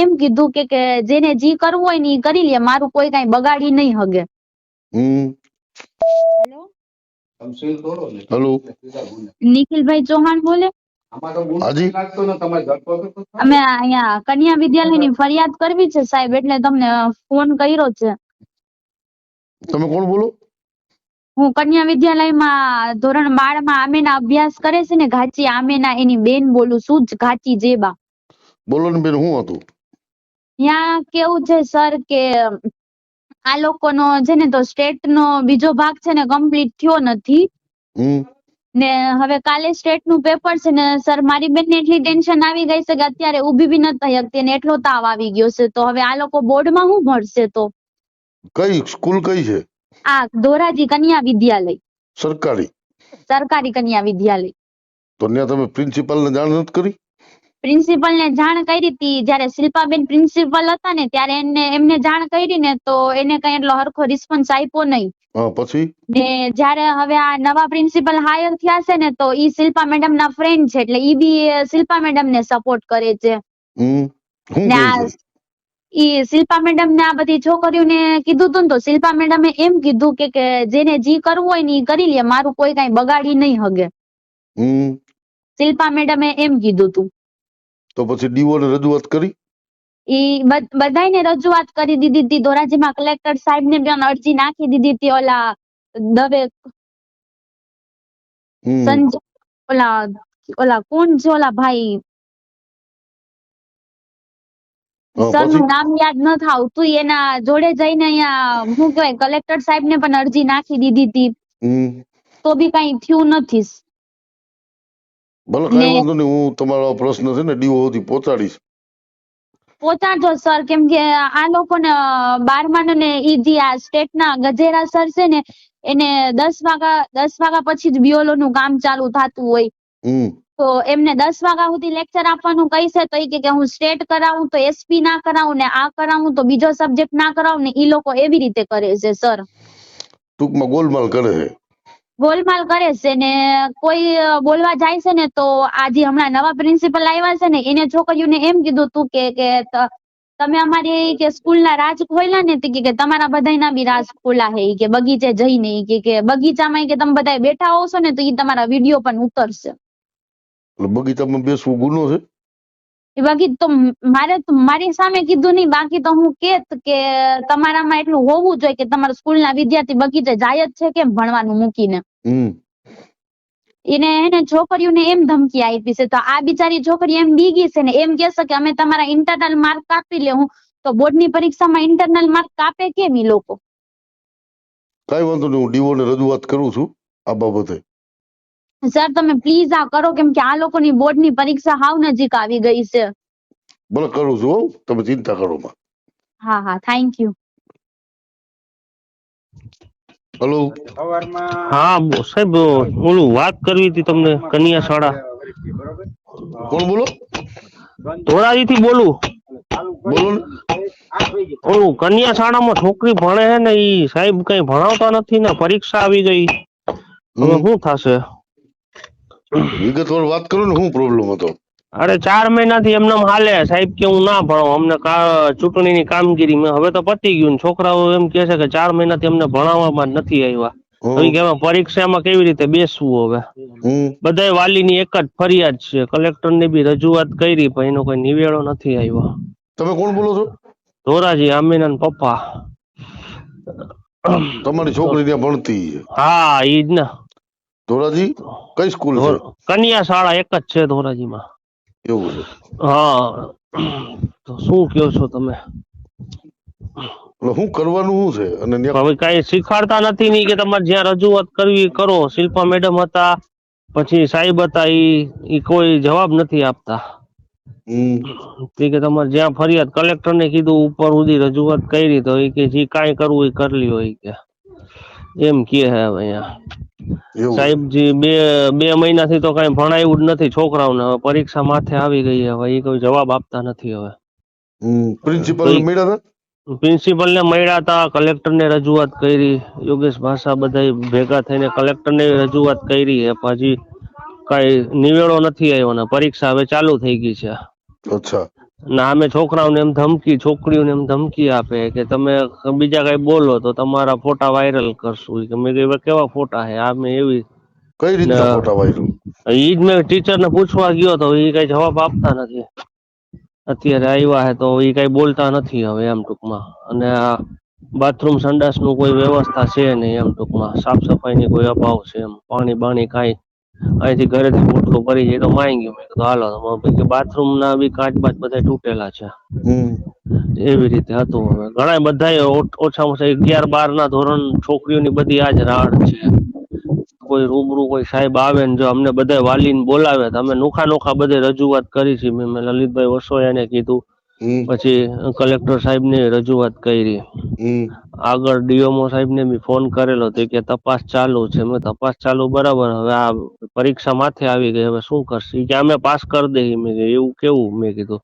એમ કીધું કે જેને જી કરવું હોય ને ઈ કરી લે, મારું કોઈ કઈ બગાડી નહીં હગે. હેલો, હેલો, નિખિલભાઈ ચૌહાણ બોલે? હાજી, અમે અહીંયા કન્યા વિદ્યાલયની ફરિયાદ કરવી છે સાહેબ, એટલે તમને ફોન કર્યો છે. તમે કોણ બોલો? હું કન્યા વિદ્યાલયમાં ધોરણ 12 માં આમેના અભ્યાસ કરે છે ને, ઘાચી આમેના, એની બેન બોલું છું, ઘાચી જેબા. બોલો ને બેન, શું હતું? ત્યાં કેવું છે સર કે આ લોકોનો છે ને તો સ્ટેટ નો બીજો ભાગ છે ને કમ્પ્લીટ થયો નથી. ને હવે કાલે સ્ટેટ નું પેપર છે ને સર, મારી બેન ને એટલી ટેન્શન આવી ગઈ છે કે અત્યારે ઊભી બી નથી થઈ શકતી ને એટલો તાવ આવી ગયો છે. તો હવે આ લોકો બોર્ડમાં શું ભણશે? તો કઈ સ્કૂલ કઈ છે? આ ધોરાજી કન્યા વિદ્યાલય, સરકારી કન્યા વિદ્યાલય. તો ત્યાં તમે પ્રિન્સિપાલ ને જાણ નથી કરી? પ્રિન્સિપલ ને જાણ કરી હતી, જયારે શિલ્પાબેન પ્રિન્સિપલ હતા ને ત્યારે એમને જાણ કરી ને તો એને કઈ એટલો હરખો રિસ્પોન્સ આપ્યો નહીં. પછી ને જયારે હવે આ નવા પ્રિન્સિપલ હાયર થયા છે ને તો ઈ શિલ્પા મેડમ ના ફ્રેન્ડ છે, એટલે ઈ બી શિલ્પા મેડમ ને સપોર્ટ કરે છે. ને ઈ શિલ્પા મેડમ ને આ બધી છોકરીઓને કીધું તું ને તો શિલ્પા મેડમે એમ કીધું કે જેને જી કરવું હોય ને ઈ કરી લે, મારું કોઈ કઈ બગાડી નહીં હગે. શિલ્પા મેડમે એમ કીધું તું. તો પછી ડીઓ ને રજૂઆત કરી? ઈ બધાને રજૂઆત કરી દીધી હતી. ધોરાજીમાં કલેક્ટર સાહેબ ને પણ અરજી નાખી દીધી હતી. ઓલા દવે સંજય, ઓલા કોણ છે ઓલા ભાઈ, સર નું નામ યાદ ન આવતું, એના જોડે જઈને અહીંયા શું કહેવાય કલેક્ટર સાહેબ ને પણ અરજી નાખી દીધી હતી. તો બી કઈ થયું નથી. ભલે કઈ વાંધો નહીં, હું તમારો પ્રશ્ન છે ને ડીઓ સુધી પહોંચાડીશ. પહોંચાડજો સર, કેમ કે આ લોકોને 12મા ને ઈ જે આ સ્ટેટ ના ગજેરા સર છે ને એને 10 વાગ્યા પછી જ બીઓલો નું કામ ચાલુ થતું હોય. તો એમને 10 વાગ્યા સુધી લેક્ચર આપવાનું કહીશે તો ઈ કે હું સ્ટેટ કરાવું તો એસપી ના કરાવું ને આ કરાવું તો બીજો સબ્જેક્ટ ના કરાવું ને, ઈ લોકો એવી રીતે કરે છે સર. ટૂંકમાં ગોલમાલ કરે છે. ગોલમાલ કરે છે ને કોઈ બોલવા જાય છે ને તો આજે હમણાં નવા પ્રિન્સિપલ આવ્યા છે ને એને છોકરીઓને એમ કીધું તું કે તમે અમારી કે સ્કૂલ ના રાજ ખોલ્યા ને કે તમારા બધાના બી રાજ ખોલા હે કે બગીચે જઈને કે બગીચામાં કે તમે બધા બેઠા હોવ છો ને તો ઈ તમારા વિડીયો પણ ઉતરશે. બગીચામાં બેસવું ગુનો છે? બાકી તો મારી સામે કીધું નહીં, બાકી તો હું કે તમારામાં એટલું હોવું જોઈએ કે તમારા સ્કૂલ ના વિદ્યાર્થી બગીચે જાય જ છે કેમ ભણવાનું મૂકીને. એને છોકરીઓને એમ ધમકી આપી છે. તો આ બિચારી છોકરી એમ બીગી છે ને એમ કેશે કે અમે તમારા ઇન્ટરનલ માર્ક કાપી લેવું. તો બોર્ડ ની પરીક્ષામાં ઇન્ટરનલ માર્ક કાપે કેમ ઈ લોકો? કઈ વાંધો નહીં, હું ડીઓ ને રજૂઆત કરું છું આ બાબતે. સર તમે પ્લીઝ આ કરો, કેમ કે આ લોકોની બોર્ડ ની પરીક્ષા હાવ નજીક આવી ગઈ છે. ભલે કરું છું, તમે ચિંતા કરો માં. હા, થેન્ક યુ. હેલો, હા સાહેબ, ઓલું વાત કરવી હતી તમને. કન્યા શાળા, કોણ બોલો? ધોરાજી થી બોલું. બોલો ને. ઓલું કન્યા શાળામાં છોકરી ભણે છે ને ઈ સાહેબ કઈ ભણાવતા નથી ને, પરીક્ષા આવી ગઈ, હવે શું થશે? વિગતવાર વાત કરો ને, શું પ્રોબ્લેમ હતો? અરે 4 મહિનાથી એમને હાલે સાહેબ કે હું ના ભણાવું, અમને ચૂંટણીની કામગીરી મેં હવે તો પતી ગયું. છોકરાઓ એમ કે છે કે 4 મહિનાથી અમને ભણાવવામાં જ નથી આવ્યા. હવે કે પરીક્ષામાં કેવી રીતે બેસવું? હવે બધા વાલીની એક જ ફરિયાદ છે, કલેક્ટર ને બી રજૂઆત કરી પણ એનો કોઈ નિવેડો નથી આવ્યો. તમે કોણ બોલો છો? ધોરાજી, આમીના ના પપ્પા. તમારી છોકરી ત્યાં ભણતી? હા ઈ જ ને. ધોરાજી કઈ સ્કૂલ છે? કન્યા શાળા એક જ છે ધોરાજીમાં. એવું છે? હા, તો શું કયો છો તમે? શું કરવાનું શું છે? અને હવે કઈ શીખાડતા નથી ની કે તમારે જ્યાં રજૂઆત કરવી કરો. શિલ્પા મેડમ હતા, પછી સાહેબ હતા, ઈ કોઈ જવાબ નથી આપતા. કે તમારે જ્યાં ફરિયાદ કલેક્ટર ને કીધું, ઉપર સુધી રજૂઆત કરી તો એ કે જે કાંઈ કરવું એ કરી લ્યો કે એમ કે હે. હવે અહીંયા સાહેબજી 2 મહિનાથી તો કઈ ભણાયું જ નથી છોકરાઓને. હવે પરીક્ષા માથે આવી ગઈ, હવે એ કોઈ જવાબ આપતા નથી. હવે પ્રિન્સિપલ ને મળ્યા હતા, કલેક્ટર ને રજૂઆત કરી, યોગેશ ભાષા બધા ભેગા થઈને કલેક્ટર ને રજૂઆત કરી, પછી કઈ નિવેડો નથી આવ્યો ને પરીક્ષા હવે ચાલુ થઈ ગઈ છે. અચ્છા, ના અમે છોકરાઓને એમ ધમકી, છોકરીઓને એમ ધમકી આપે કે તમે બીજા કઈ બોલો તો તમારા ફોટા વાયરલ કરશું. ઈ કે મેં કીધું કેવા ફોટા હે આ? મેં એવી કઈ રીતના ફોટા વાયરલ? ઈ જ મેં ટીચર ને પૂછવા ગયો તો ઈ કઈ જવાબ આપતા નથી. અત્યારે આવ્યા હે તો ઈ કઈ બોલતા નથી હવે એમ ટૂંકમાં. અને આ બાથરૂમ સંડાસ નું કોઈ વ્યવસ્થા છે નહીં એમ ટૂંકમાં. સાફ સફાઈ ની કોઈ અભાવ છે એમ. પાણી બાણી કાંઈ અહીંથી ઘરેથી પોટલું ભરી જાય તો માઈ ગયું. મેં કીધું હાલો. બાથરૂમ ના બી કાચ બાચ બધા તૂટેલા છે. એવી રીતે હતું. હવે ઘણા બધા ઓછામાં ઓછા 11-12 ના ધોરણ છોકરીઓની બધી આજ રાડ છે. કોઈ રૂબરૂ કોઈ સાહેબ આવે ને જો અમને બધા વાલીને બોલાવે તો અમે નોખા બધે રજૂઆત કરી છે. મેં લલિતભાઈ વસોયાને કીધું, પછી કલેક્ટર સાહેબ ને રજૂઆત કરી. આગળ ડીઓમો સાહેબ ને બી ફોન કરેલો તો કે તપાસ ચાલુ છે. મેં તપાસ ચાલુ બરાબર, હવે આ પરીક્ષા માથે આવી ગઈ, હવે શું કરશે? કે અમે પાસ કરી દઈએ. મેં કીધું એવું કેવું? મેં કીધું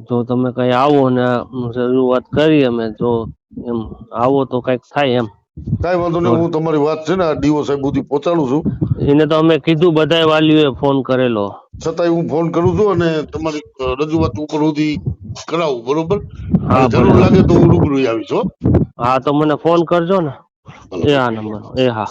જો તમે કઈ આવો ને રજૂઆત કરી અમે, જો એમ આવો તો કઈક થાય એમ. કઈ વાંધો નહીં, હું તમારી વાત છે ને આ ડીઓ સાહેબ સુધી પહોંચાડું છું. એને તો અમે કીધું, બધા વાલીઓએ ફોન કરેલો. છતાંય હું ફોન કરું છું અને તમારી રજૂઆત ઉપર સુધી કરાવું, બરોબર? હા, જરૂર લાગે તો હું રૂબરૂ આવીશ. હા તો મને ફોન કરજો ને. એ હા નંબર. એ હા.